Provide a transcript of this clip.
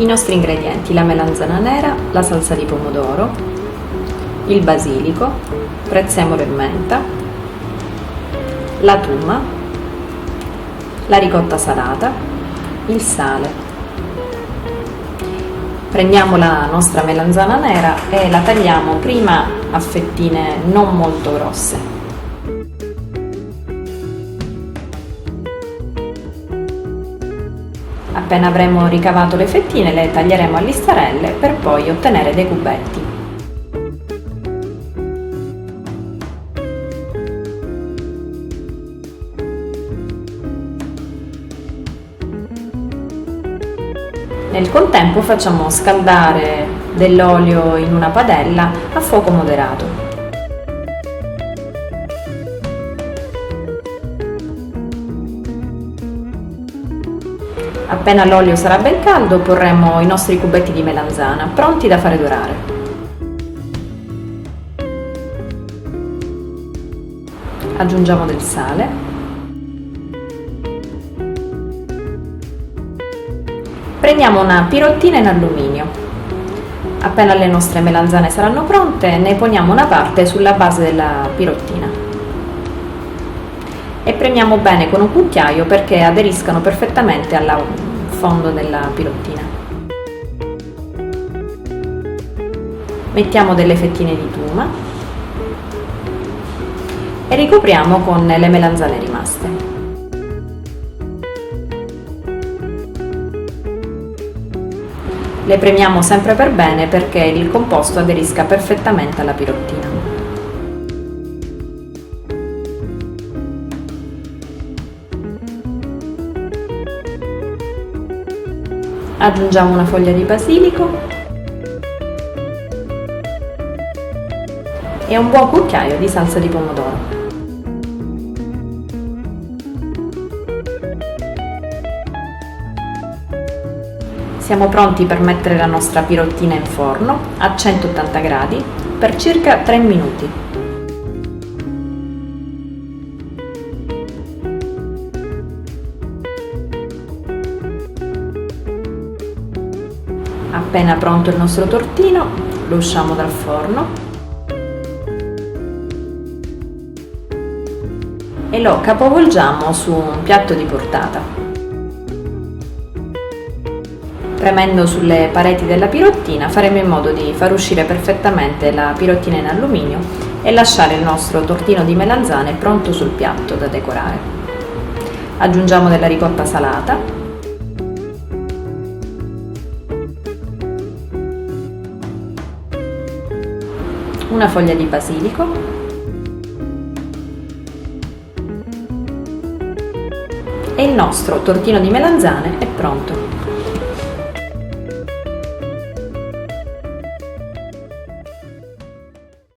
I nostri ingredienti: la melanzana nera, la salsa di pomodoro, il basilico, prezzemolo e menta, la tuma, la ricotta salata, il sale. Prendiamo la nostra melanzana nera e la tagliamo prima a fettine non molto grosse. Appena avremo ricavato le fettine le taglieremo a listarelle per poi ottenere dei cubetti. Nel contempo facciamo scaldare dell'olio in una padella a fuoco moderato. Appena l'olio sarà ben caldo porremo i nostri cubetti di melanzana, pronti da fare dorare. Aggiungiamo del sale. Prendiamo una pirottina in alluminio. Appena le nostre melanzane saranno pronte, ne poniamo una parte sulla base della pirottina e premiamo bene con un cucchiaio perché aderiscano perfettamente al fondo della pirottina. Mettiamo delle fettine di tuma e ricopriamo con le melanzane rimaste. Le premiamo sempre per bene perché il composto aderisca perfettamente alla pirottina. Aggiungiamo una foglia di basilico e un buon cucchiaio di salsa di pomodoro. Siamo pronti per mettere la nostra pirottina in forno a 180 gradi per circa 3 minuti. Appena pronto il nostro tortino, lo usciamo dal forno e lo capovolgiamo su un piatto di portata. Premendo sulle pareti della pirottina faremo in modo di far uscire perfettamente la pirottina in alluminio e lasciare il nostro tortino di melanzane pronto sul piatto da decorare. Aggiungiamo della ricotta salata, una foglia di basilico e il nostro tortino di melanzane è pronto.